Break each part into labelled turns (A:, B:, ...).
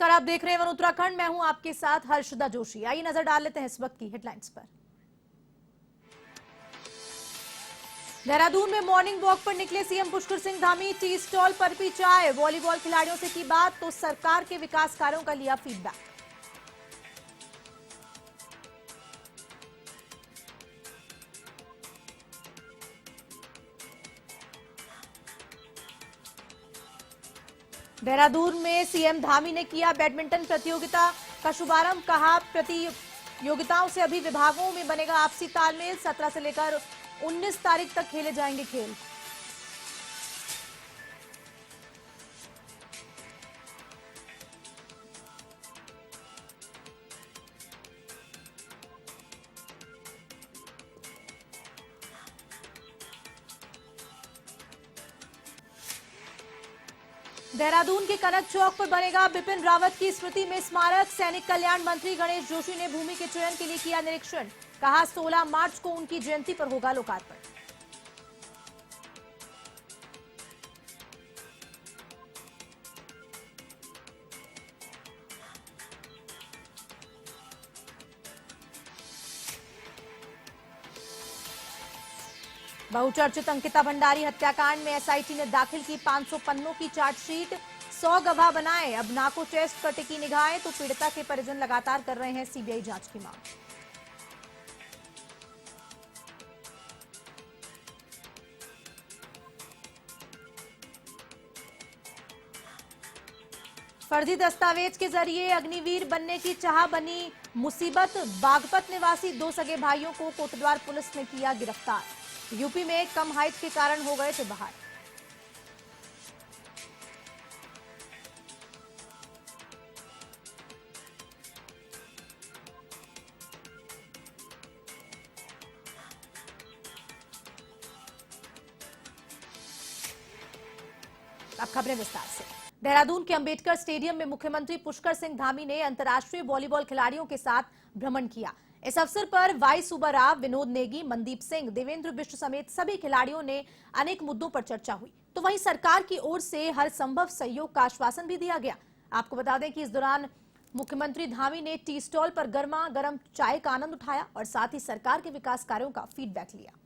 A: नमस्कार, आप देख रहे हैं वन उत्तराखंड। मैं हूं आपके साथ हर्षदा जोशी। आइए नजर डाल लेते हैं इस वक्त की हेडलाइंस पर। देहरादून में मॉर्निंग वॉक पर निकले CM Pushkar Singh Dhami. Tea stall पर पी चाय। वॉलीबॉल खिलाड़ियों से की बात तो सरकार के विकास कार्यों का लिया फीडबैक। देहरादून में सीएम धामी ने किया बैडमिंटन प्रतियोगिता का शुभारंभ। कहा, प्रतियोगिताओं से अभी विभागों में बनेगा आपसी तालमेल। 17 से लेकर 19 तारीख तक खेले जाएंगे खेल। देहरादून के कनक चौक पर बनेगा बिपिन रावत की स्मृति में स्मारक। सैनिक कल्याण मंत्री गणेश जोशी ने भूमि के चयन के लिए किया निरीक्षण। कहा, 16 मार्च को उनकी जयंती पर होगा लोकार्पण। बहुचर्चित अंकिता भंडारी हत्याकांड में एसआईटी ने दाखिल की 500 पन्नों की चार्जशीट। 100 गवाह बनाए। अब नाको टेस्ट पर टिकी निगाहें तो पीड़िता के परिजन लगातार कर रहे हैं सीबीआई जांच की मांग। फर्जी दस्तावेज के जरिए अग्निवीर बनने की चाह बनी मुसीबत। बागपत निवासी 2 सगे भाइयों को कोटद्वार पुलिस ने किया गिरफ्तार। यूपी में कम हाइट के कारण हो गए थे बाहर। अब खबरें विस्तार से। देहरादून के अंबेडकर स्टेडियम में मुख्यमंत्री पुष्कर सिंह धामी ने अंतर्राष्ट्रीय वॉलीबॉल खिलाड़ियों के साथ भ्रमण किया। इस अवसर पर वाई सुब्बाराव, विनोद नेगी, मनदीप सिंह, देवेंद्र बिष्ट समेत सभी खिलाड़ियों ने अनेक मुद्दों पर चर्चा हुई। तो वहीं सरकार की ओर से हर संभव सहयोग का आश्वासन भी दिया गया। आपको बता दें कि इस दौरान मुख्यमंत्री धामी ने टी स्टॉल पर गर्मा गर्म चाय का आनंद उठाया और साथ ही सरकार के विकास कार्यों का फीडबैक लिया।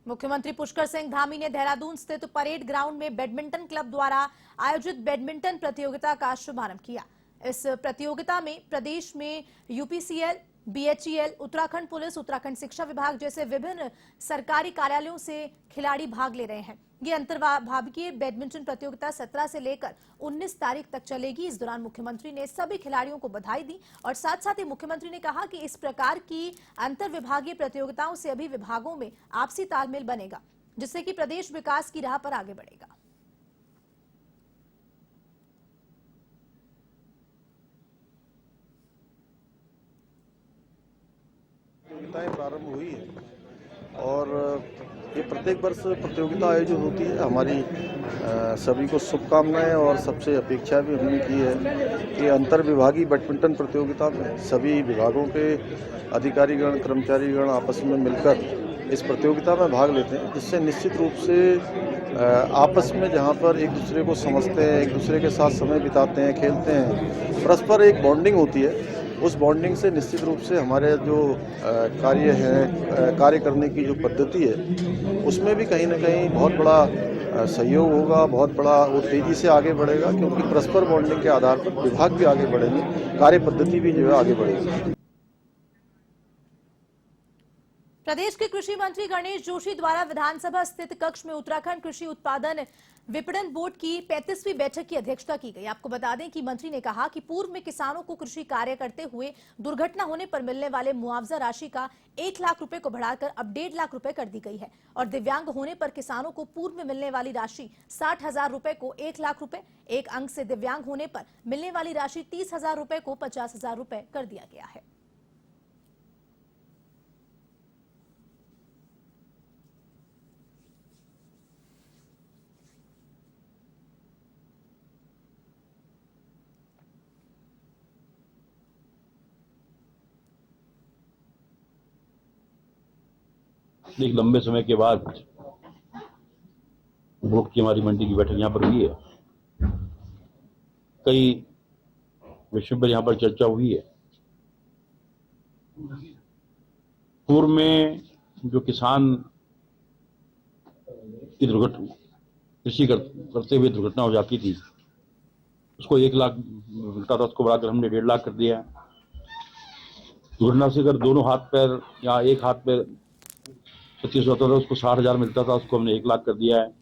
A: मुख्यमंत्री पुष्कर सिंह धामी ने देहरादून स्थित परेड ग्राउंड में बैडमिंटन क्लब द्वारा आयोजित बैडमिंटन प्रतियोगिता का शुभारंभ किया। इस प्रतियोगिता में प्रदेश में UPCL, BHEL, Uttarakhand police, Uttarakhand शिक्षा विभाग जैसे विभिन्न सरकारी कार्यालयों से खिलाड़ी भाग ले रहे हैं। ये अंतर्विभागीय बैडमिंटन प्रतियोगिता 17 से लेकर 19 तारीख तक चलेगी। इस दौरान मुख्यमंत्री ने सभी खिलाड़ियों को बधाई दी और साथ ही मुख्यमंत्री ने कहा कि इस प्रकार की अंतर्विभागीय प्रतियोगिताओं से अभी विभागों में आपसी तालमेल बनेगा, जिससे कि प्रदेश विकास की राह पर आगे बढ़ेगा।
B: प्रतियोगिताएं प्रारंभ हुई है और ये प्रत्येक वर्ष प्रतियोगिता आयोजित होती है। हमारी सभी को शुभकामनाएं और सबसे अपेक्षा भी हमने की है कि अंतर विभागीय बैडमिंटन प्रतियोगिता में सभी विभागों के अधिकारीगण, कर्मचारीगण आपस में मिलकर इस प्रतियोगिता में भाग लेते हैं, जिससे निश्चित रूप से आपस में जहां पर एक दूसरे को समझते हैं, एक दूसरे के साथ समय बिताते हैं, खेलते हैं, परस्पर एक बॉन्डिंग होती है। उस बॉन्डिंग से निश्चित रूप से हमारे जो कार्य करने की जो पद्धति है उसमें भी कहीं ना कहीं बहुत बड़ा सहयोग होगा, बहुत बड़ा वो तेज़ी से आगे बढ़ेगा, क्योंकि परस्पर बॉन्डिंग के आधार पर विभाग भी आगे बढ़ेंगे, कार्य पद्धति भी जो है आगे बढ़ेगी।
A: प्रदेश के कृषि मंत्री गणेश जोशी द्वारा विधानसभा स्थित कक्ष में उत्तराखंड कृषि उत्पादन विपणन बोर्ड की 35वीं बैठक की अध्यक्षता की गई। आपको बता दें कि मंत्री ने कहा कि पूर्व में किसानों को कृषि कार्य करते हुए दुर्घटना होने पर मिलने वाले मुआवजा राशि का 1 लाख रुपए को बढ़ाकर अब 1.5 लाख रुपए कर दी गई है और दिव्यांग होने पर किसानों को पूर्व में मिलने वाली राशि 60,000 रुपए को 1 लाख रुपए, एक अंक से दिव्यांग होने पर मिलने वाली राशि 30,000 रुपए को 50,000 रुपए कर दिया गया है।
C: एक लंबे समय के बाद वोट की हमारी मंडी की बैठक यहाँ पर हुई है। कई विषयों पर यहाँ पर चर्चा हुई है। पूर्व में जो किसान की दुर्घटना कृषि करते हुए दुर्घटना हो जाती थी, उसको 1 लाख मिलता था, उसको बढ़ाकर हमने 1.5 लाख कर दिया है। दुर्घटना से अगर दोनों हाथ पैर या एक हाथ पैर क्षति होता था, उसको 60,000 मिलता था, उसको हमने 1 लाख कर दिया है।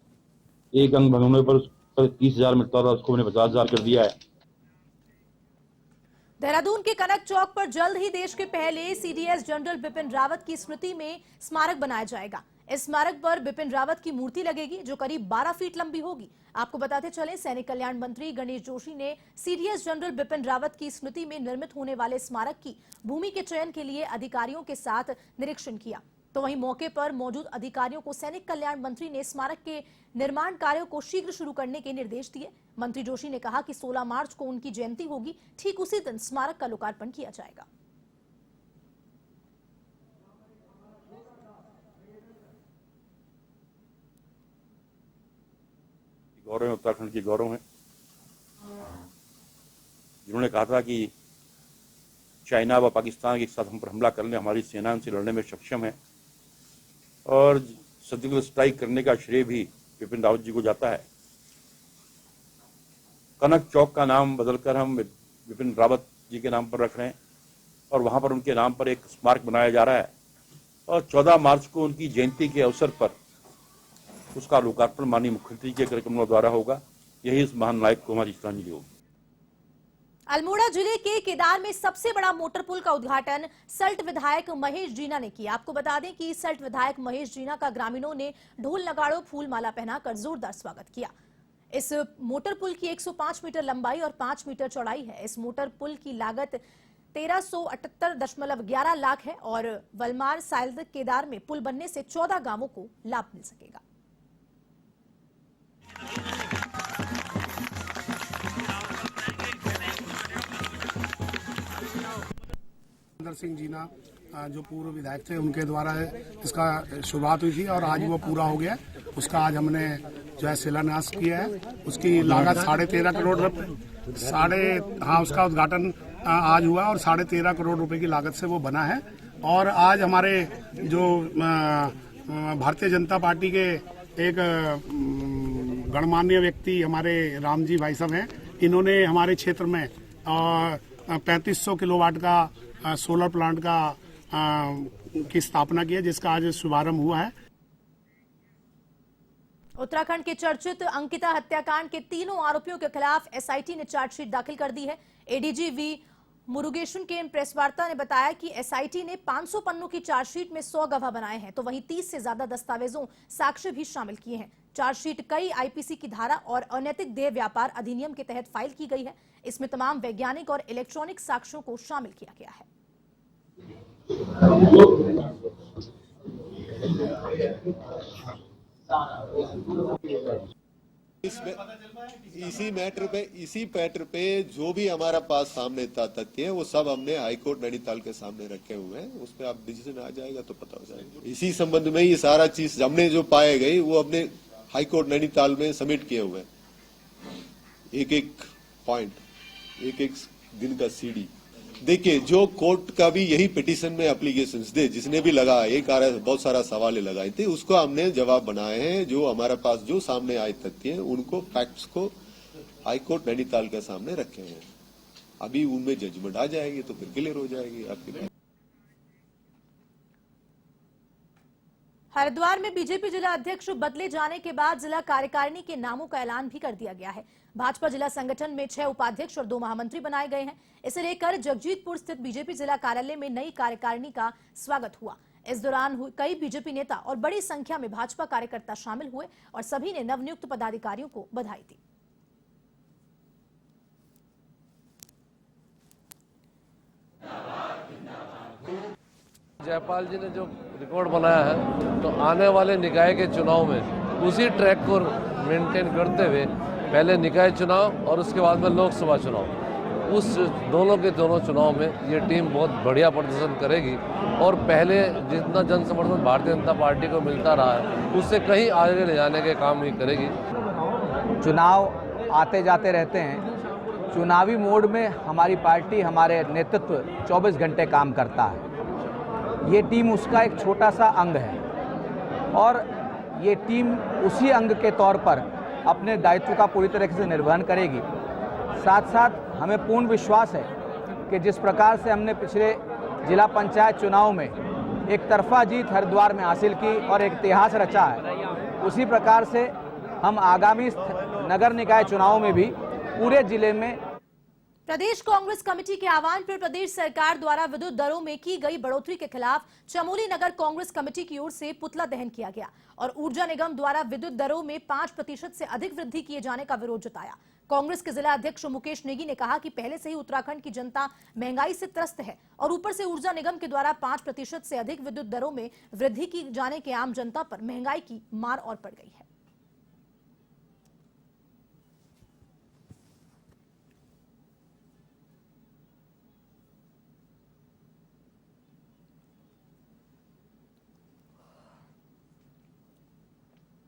C: एक अंग भंग होने पर 30,000 मिलता था, उसको हमने 50,000 कर दिया है।
A: देहरादून के कनक चौक पर जल्द ही देश के पहले सीडीएस जनरल बिपिन रावत की स्मृति में स्मारक बनाया जाएगा। इस स्मारक पर बिपिन रावत की मूर्ति लगेगी जो करीब 12 फीट लंबी होगी। आपको बताते चले, सैनिक कल्याण मंत्री गणेश जोशी ने सीडीएस जनरल बिपिन रावत की स्मृति में निर्मित होने वाले स्मारक की भूमि के चयन के लिए अधिकारियों के साथ निरीक्षण किया। तो वहीं मौके पर मौजूद अधिकारियों को सैनिक कल्याण मंत्री ने स्मारक के निर्माण कार्यों को शीघ्र शुरू करने के निर्देश दिए। मंत्री जोशी ने कहा कि 16 मार्च को उनकी जयंती होगी, ठीक उसी दिन स्मारक का लोकार्पण किया जाएगा।
C: गौरव उत्तराखंड की गौरव है, जिन्होंने कहा था कि चाइना व पाकिस्तान के साथ हम पर हमला करने हमारी सेना उनसे लड़ने में सक्षम है और सर्जिकल स्ट्राइक करने का श्रेय भी बिपिन रावत जी को जाता है। कनक चौक का नाम बदलकर हम बिपिन रावत जी के नाम पर रख रहे हैं और वहां पर उनके नाम पर एक स्मारक बनाया जा रहा है और 14 मार्च को उनकी जयंती के अवसर पर उसका लोकार्पण माननीय मुख्यमंत्री के कार्यक्रमों द्वारा होगा। यही इस महान नायक को हमारी श्रद्धांजलि होगी।
A: अल्मोड़ा जिले के केदार में सबसे बड़ा मोटर पुल का उद्घाटन सल्ट विधायक महेश जीना ने किया। आपको बता दें कि सल्ट विधायक महेश जीना का ग्रामीणों ने ढोल नगाड़ों फूल माला पहनाकर जोरदार स्वागत किया। इस मोटर पुल की 105 मीटर लंबाई और 5 मीटर चौड़ाई है। इस मोटर पुल की लागत 1378.11 लाख है और वलमार साइल्द केदार में पुल बनने से 14 गांवों को लाभ मिल सकेगा।
D: सिंह जीना जो पूर्व विधायक थे, उनके द्वारा इसका शुरुआत हुई थी और आज वो पूरा हो गया। उसका आज हमने जो है शिलान्यास किया है। उसकी लागत 13.5 करोड़ उसका उद्घाटन आज हुआ और 13.5 करोड़ रुपए की लागत से वो बना है। और आज हमारे जो भारतीय जनता पार्टी के एक गणमान्य व्यक्ति हमारे रामजी भाई साहब हैं, इन्होंने हमारे क्षेत्र में 3500 किलोवाट का सोलर प्लांट का की स्थापना की है, जिसका आज शुभारंभ हुआ है।
A: उत्तराखंड के चर्चित अंकिता हत्याकांड के तीनों आरोपियों के खिलाफ एसआईटी ने चार्जशीट दाखिल कर दी है। एडीजी वी मुरुगेशन के प्रेस वार्ता ने बताया कि एसआईटी ने 500 पन्नों की चार्जशीट में 100 गवाह बनाए हैं, तो वहीं 30 से ज्यादा दस्तावेजों साक्ष्य भी शामिल किए हैं। चार्जशीट कई आईपीसी की धारा और अनैतिक देह व्यापार अधिनियम के तहत फाइल की गई है। इसमें तमाम वैज्ञानिक और इलेक्ट्रॉनिक साक्ष्यों को शामिल किया गया है।
E: इसी मैटर पे जो भी हमारा पास सामने तथ्य है वो सब हमने हाईकोर्ट नैनीताल के सामने रखे हुए हैं। उस पर आप डिसीजन आ जाएगा तो पता हो जाएगा। इसी संबंध में ये सारा चीज हमने जो पाए गई वो अपने हाईकोर्ट नैनीताल में सबमिट किए हुए हैं। एक पॉइंट, एक दिन का सीडी। देखिए, जो कोर्ट का भी यही पिटीशन में एप्लीकेशंस दे, जिसने भी लगा ये बहुत सारा सवाल लगाए थे, उसको हमने जवाब बनाए हैं। जो हमारे पास जो सामने आए तथ्य हैं उनको फैक्ट्स को हाईकोर्ट नैनीताल के सामने रखे हैं। अभी उनमें जजमेंट आ जाएगी तो फिर क्लियर हो जाएगी आपकी बात।
A: हरिद्वार में बीजेपी जिला अध्यक्ष बदले जाने के बाद जिला कार्यकारिणी के नामों का ऐलान भी कर दिया गया है। भाजपा जिला संगठन में 6 उपाध्यक्ष और 2 महामंत्री बनाए गए हैं। इसे लेकर जगजीतपुर स्थित बीजेपी जिला कार्यालय में नई कार्यकारिणी का स्वागत हुआ। इस दौरान कई बीजेपी नेता और बड़ी संख्या में भाजपा कार्यकर्ता शामिल हुए और सभी ने नवनियुक्त पदाधिकारियों को बधाई दी।
F: जयपाल जी ने जो रिकॉर्ड बनाया है, तो आने वाले निकाय के चुनाव में उसी ट्रैक को मेंटेन करते हुए पहले निकाय चुनाव और उसके बाद में लोकसभा चुनाव उस दोनों के दोनों चुनाव में ये टीम बहुत बढ़िया प्रदर्शन करेगी और पहले जितना जन समर्थन भारतीय जनता पार्टी को मिलता रहा है उससे कहीं आगे ले जाने के काम ये करेगी।
G: चुनाव आते जाते रहते हैं। चुनावी मोड में हमारी पार्टी, हमारे नेतृत्व 24 घंटे काम करता है। ये टीम उसका एक छोटा सा अंग है और ये टीम उसी अंग के तौर पर अपने दायित्व का पूरी तरीके से निर्वहन करेगी। साथ साथ हमें पूर्ण विश्वास है कि जिस प्रकार से हमने पिछले जिला पंचायत चुनाव में एक तरफा जीत हरिद्वार में हासिल की और एक इतिहास रचा है, उसी प्रकार से हम आगामी नगर निकाय चुनाव में भी पूरे जिले में।
A: प्रदेश कांग्रेस कमेटी के आह्वान पर प्रदेश सरकार द्वारा विद्युत दरों में की गई बढ़ोतरी के खिलाफ चमोली नगर कांग्रेस कमेटी की ओर से पुतला दहन किया गया और ऊर्जा निगम द्वारा विद्युत दरों में 5% से अधिक वृद्धि किए जाने का विरोध जताया। कांग्रेस के जिला अध्यक्ष मुकेश नेगी ने कहा कि पहले से ही उत्तराखंड की जनता महंगाई से त्रस्त है और ऊपर से ऊर्जा निगम के द्वारा 5% से अधिक विद्युत दरों में वृद्धि की जाने के आम जनता पर महंगाई की मार और पड़ गई है।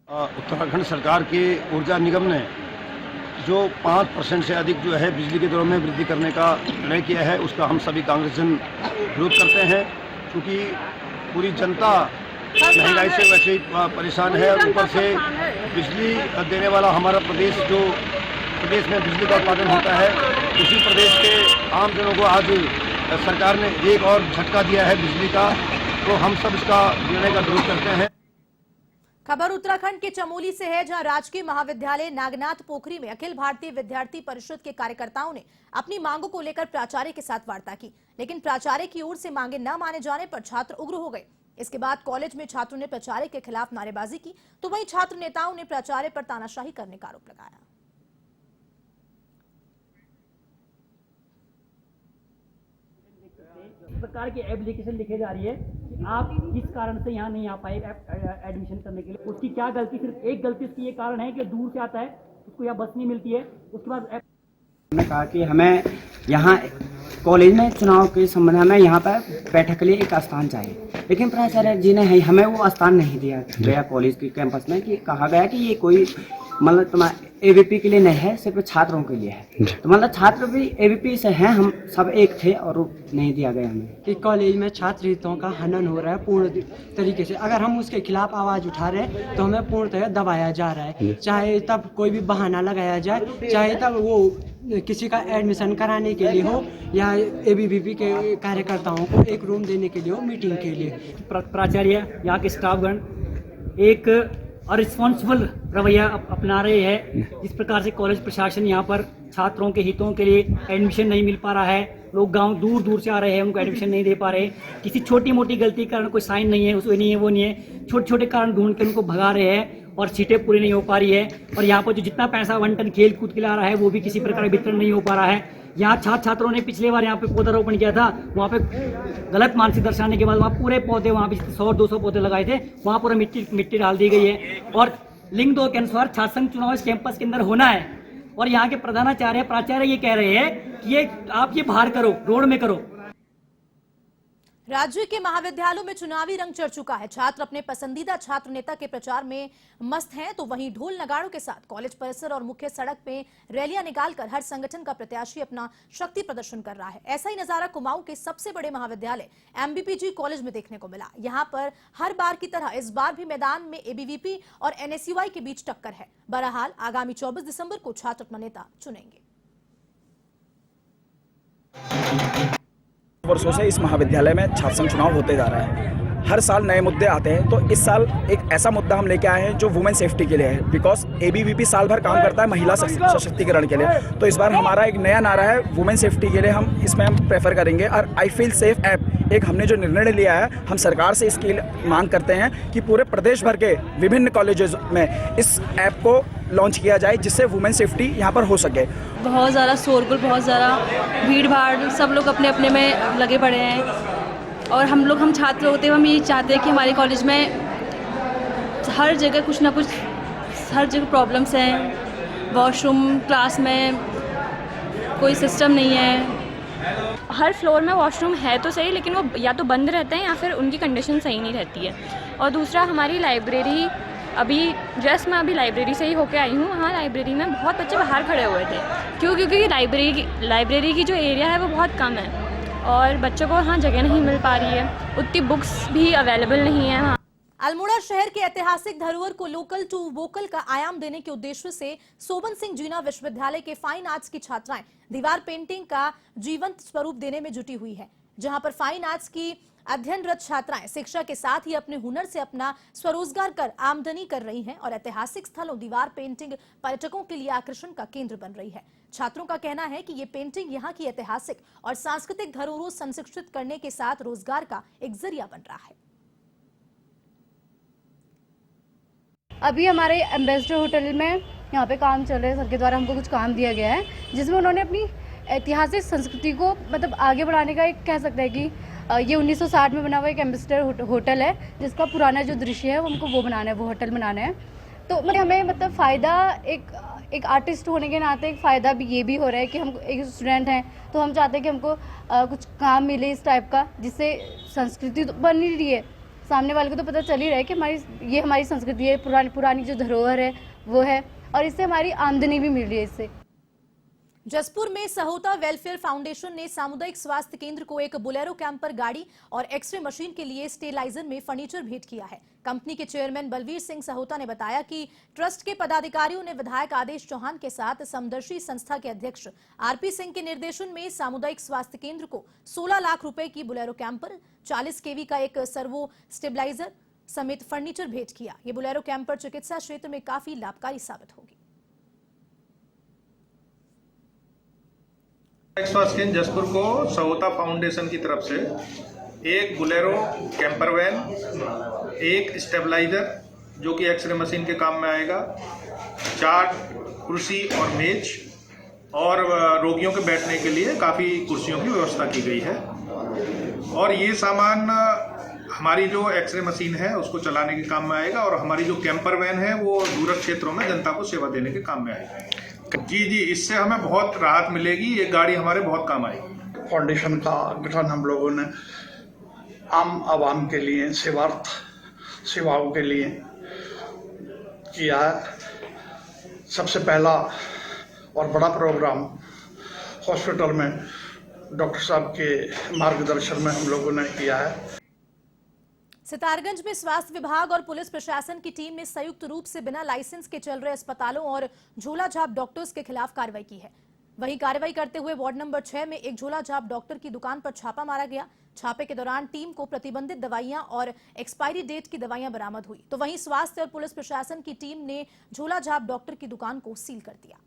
H: उत्तराखंड सरकार की ऊर्जा निगम ने जो 5% से अधिक जो है बिजली के दरों में वृद्धि करने का निर्णय किया है, उसका हम सभी कांग्रेसजन विरोध करते हैं। क्योंकि पूरी जनता महंगाई से वैसे ही परेशान है और ऊपर से बिजली देने वाला हमारा प्रदेश, जो प्रदेश में बिजली का उत्पादन होता है, उसी प्रदेश के आम जनों को आज सरकार ने एक और झटका दिया है बिजली का। तो हम सब इसका निर्णय का विरोध करते हैं।
A: खबर उत्तराखंड के चमोली से है, जहां राजकीय महाविद्यालय नागनाथ पोखरी में अखिल भारतीय विद्यार्थी परिषद के कार्यकर्ताओं ने अपनी मांगों को लेकर प्राचार्य के साथ वार्ता की, लेकिन प्राचार्य की ओर से मांगे न माने जाने पर छात्र उग्र हो गए। इसके बाद कॉलेज में छात्रों ने प्राचार्य के खिलाफ नारेबाजी की, तो वहीं छात्र नेताओं ने प्राचार्य पर तानाशाही करने का आरोप लगाया।
I: प्रकार की एप्लीकेशन लिखे जा रही है कि आप किस कारण से यहाँ नहीं आ पाए एडमिशन करने के लिए, उसकी क्या गलती, सिर्फ एक गलती उसकी ये कारण है कि दूर से आता है, उसको यहाँ बस नहीं मिलती है। उसके बाद
J: हमने कहा कि हमें यहाँ कॉलेज में चुनाव के संबंध में यहाँ पर बैठक के लिए एक स्थान चाहिए, लेकिन प्राचार्य जी ने हमें वो स्थान नहीं दिया गया कॉलेज के कैंपस में। कि कहा गया कि ये कोई मतलब तुम्हारा एबीपी के लिए नहीं है, सिर्फ छात्रों के लिए है। तो मतलब छात्र भी एबीपी से हैं, हम सब एक थे और नहीं दिया गया हमें।
K: कि कॉलेज में छात्र हितों का हनन हो रहा है पूर्ण तरीके से। अगर हम उसके खिलाफ आवाज़ उठा रहे हैं तो हमें पूर्णतः दबाया जा रहा है। चाहे तब कोई भी बहाना लगाया जाए, चाहे तब वो किसी का एडमिशन कराने के लिए हो या एबीवीपी के कार्यकर्ताओं को एक रूम देने के लिए हो, मीटिंग के लिए।
I: प्राचार्य, यहाँ के स्टाफगण एक रिस्पॉन्सिबल रवैया अपना रहे हैं। जिस प्रकार से कॉलेज प्रशासन यहाँ पर छात्रों के हितों के लिए एडमिशन नहीं मिल पा रहा है, लोग गांव दूर दूर से आ रहे हैं, उनको एडमिशन नहीं दे पा रहे। किसी छोटी मोटी गलती के कारण कोई साइन नहीं है, उसको नहीं है, वो नहीं है, छोटे छोटे कारण ढूंढ के उनको भगा रहे हैं और सीटें पूरी नहीं हो पा रही है। और यहाँ पर जो जितना पैसा आवंटन खेल कूद के लिए आ रहा है वो भी किसी प्रकार वितरण नहीं हो पा रहा है। यहाँ छात्रों ने पिछले बार यहाँ पे पौधारोपण किया था, वहाँ पे गलत मानसिक दर्शाने के बाद वहाँ पूरे पौधे, वहाँ पे 100-200 पौधे लगाए थे, वहाँ पूरा मिट्टी डाल दी गई है। और लिंग 2 के अनुसार छात्र संघ चुनाव इस कैंपस के अंदर होना है और यहाँ के प्रधानाचार्य प्राचार्य ये कह रहे हैं कि ये आप ये बाहर करो, रोड में करो।
A: राज्य के महाविद्यालयों में चुनावी रंग चढ़ चुका है। छात्र अपने पसंदीदा छात्र नेता के प्रचार में मस्त हैं, तो वहीं ढोल नगाड़ों के साथ कॉलेज परिसर और मुख्य सड़क पे रैलियां निकालकर हर संगठन का प्रत्याशी अपना शक्ति प्रदर्शन कर रहा है। ऐसा ही नजारा कुमाऊं के सबसे बड़े महाविद्यालय एमबीपीजी कॉलेज में देखने को मिला। यहां पर हर बार की तरह इस बार भी मैदान में एबीवीपी और एनएसयूआई के बीच टक्कर है। बहरहाल आगामी 24 दिसंबर को छात्र अपना नेता चुनेंगे।
L: वर्षों से इस महाविद्यालय में छात्र संघ चुनाव होते जा रहा है। हर साल नए मुद्दे आते हैं, तो इस साल एक ऐसा मुद्दा हम लेके आए हैं जो वुमेन सेफ्टी के लिए है। बिकॉज एबीवीपी साल भर काम करता है महिला सशक्तिकरण के लिए, तो इस बार हमारा एक नया नारा है वुमेन सेफ्टी के लिए, हम इसमें हम प्रेफर करेंगे। और आई फील सेफ ऐप एक हमने जो निर्णय लिया है, हम सरकार से इसकी मांग करते हैं कि पूरे प्रदेश भर के विभिन्न कॉलेजेस में इस ऐप को लॉन्च किया जाए, जिससे वुमेन सेफ्टी यहाँ पर हो सके।
M: बहुत ज़्यादा शोरगुल, बहुत ज़्यादा भीड़ भाड़, सब लोग अपने अपने में लगे पड़े हैं और हम छात्र होते हुए हम ये चाहते हैं कि हमारे कॉलेज में हर जगह कुछ ना कुछ, हर जगह प्रॉब्लम्स हैं। वॉशरूम, क्लास में कोई सिस्टम नहीं है। हर फ्लोर में वॉशरूम है तो सही, लेकिन वो या तो बंद रहते हैं या फिर उनकी कंडीशन सही नहीं रहती है। और दूसरा, हमारी लाइब्रेरी, अभी जस्ट मैं अभी लाइब्रेरी से ही होके आई हूँ, वहाँ लाइब्रेरी में बहुत बच्चे बाहर खड़े हुए थे। क्योंकि लाइब्रेरी की जो एरिया है वो बहुत कम है और बच्चों को वहाँ जगह नहीं मिल पा रही है, उतनी बुक्स भी अवेलेबल नहीं है वहाँ।
A: अल्मोड़ा शहर के ऐतिहासिक धरोहर को लोकल टू वोकल का आयाम देने के उद्देश्य से सोबन सिंह जीना विश्वविद्यालय के फाइन आर्ट्स की छात्राएं दीवार पेंटिंग का जीवंत स्वरूप देने में जुटी हुई है, जहां पर फाइन आर्ट्स की अध्ययनरत छात्राएं शिक्षा के साथ ही अपने हुनर से अपना स्वरोजगार कर आमदनी कर रही हैं और ऐतिहासिक स्थलों दीवार पेंटिंग पर्यटकों के लिए आकर्षण का केंद्र बन रही है। छात्रों का कहना है कि ये पेंटिंग यहाँ की ऐतिहासिक और सांस्कृतिक धरोहरों संरक्षित करने के साथ रोजगार का एक जरिया बन रहा है।
N: अभी हमारे एम्बेसडर होटल में यहाँ पे काम चल रहा है, सर के द्वारा हमको कुछ काम दिया गया है जिसमें उन्होंने अपनी ऐतिहासिक संस्कृति को मतलब आगे बढ़ाने का एक कह सकते हैं कि ये 1960 में बना हुआ एक एम्बेसडर होटल है, जिसका पुराना जो दृश्य है हमको वो बनाना है, वो होटल बनाना है। तो मतलब हमें मतलब फ़ायदा एक आर्टिस्ट होने के नाते एक फ़ायदा भी ये भी हो रहा है कि हम एक स्टूडेंट हैं तो हम चाहते हैं कि हमको कुछ काम मिले इस टाइप का, जिससे संस्कृति तो बन ही रही है, सामने वाले को तो पता चल ही रहा है कि ये हमारी संस्कृति है, पुरानी जो धरोहर है वो है, और इससे हमारी आमदनी भी मिल रही है इससे।
A: जसपुर में सहोता वेलफेयर फाउंडेशन ने सामुदायिक स्वास्थ्य केंद्र को एक बोलेरो कैंपर गाड़ी और एक्सरे मशीन के लिए स्टेलाइजर में फर्नीचर भेंट किया है। कंपनी के चेयरमैन बलवीर सिंह सहोता ने बताया कि ट्रस्ट के पदाधिकारियों ने विधायक आदेश चौहान के साथ समदर्शी संस्था के अध्यक्ष आरपी सिंह के निर्देशन में सामुदायिक स्वास्थ्य केंद्र को 16 लाख रुपए की बोलेरो कैंपर, 40 केवी का एक सर्वो स्टेबलाइजर समेत फर्नीचर भेंट किया। ये बोलेरो कैंपर चिकित्सा क्षेत्र में काफी लाभकारी साबित होगी।
O: स्वास्थ्य केंद्र जसपुर को सहोता फाउंडेशन की तरफ से एक बोलेरो कैंपर वैन, एक स्टेबलाइजर जो कि एक्सरे मशीन के काम में आएगा, 4 कुर्सी और मेज और रोगियों के बैठने के लिए काफ़ी कुर्सियों की व्यवस्था की गई है। और ये सामान हमारी जो एक्सरे मशीन है उसको चलाने के काम में आएगा और हमारी जो कैंपर वैन है वो दूरस्थ क्षेत्रों में जनता को सेवा देने के काम में आएगा। जी, इससे हमें बहुत राहत मिलेगी, ये गाड़ी हमारे बहुत काम आएगी।
P: फाउंडेशन का गठन हम लोगों ने आम आवाम के लिए सेवाओं के लिए किया है। सबसे पहला और बड़ा प्रोग्राम हॉस्पिटल में डॉक्टर साहब के मार्गदर्शन में हम लोगों ने किया है।
A: सितारगंज में स्वास्थ्य विभाग और पुलिस प्रशासन की टीम ने संयुक्त रूप से बिना लाइसेंस के चल रहे अस्पतालों और झोलाझाप डॉक्टर्स के खिलाफ कार्रवाई की है। वहीं कार्रवाई करते हुए वार्ड नंबर 6 में एक झोलाझाप डॉक्टर की दुकान पर छापा मारा गया। छापे के दौरान टीम को प्रतिबंधित दवाइयां और एक्सपायरी डेट की दवाइयां बरामद हुई, तो वहीं स्वास्थ्य और पुलिस प्रशासन की टीम ने झोलाझाप डॉक्टर की दुकान को सील कर दिया।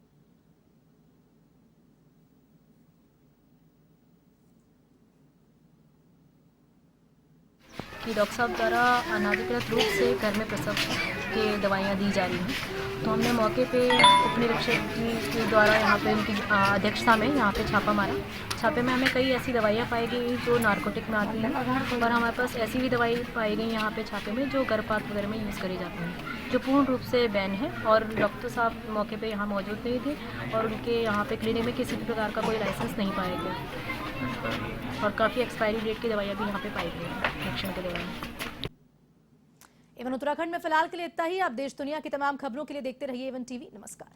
Q: कि डॉक्टर साहब द्वारा अनाधिकृत रूप से घर में प्रसव के दवाइयाँ दी जा रही हैं, तो हमने मौके पे उप निरीक्षक के द्वारा यहाँ पे उनकी अध्यक्षता में यहाँ पे छापा मारा। छापे में हमें कई ऐसी दवाइयाँ पाई गई जो नारकोटिक में आती हैं, और हमारे पास ऐसी भी दवाई पाई गई यहाँ पे छापे में जो गर्भपात वगैरह में यूज़ करी जाती हैं, जो पूर्ण रूप से बैन है। और डॉक्टर साहब मौके पर यहाँ मौजूद नहीं थे और उनके यहाँ पे क्लिनिक में किसी भी प्रकार का कोई लाइसेंस नहीं पाया गया, और काफ़ी एक्सपायरी डेट की दवाइयाँ भी यहाँ पे पाई गई हैं इंजेक्शन के दौरान।
A: एवन उत्तराखंड में फिलहाल के लिए इतना ही। आप देश दुनिया की तमाम खबरों के लिए देखते रहिए एवन टीवी। नमस्कार।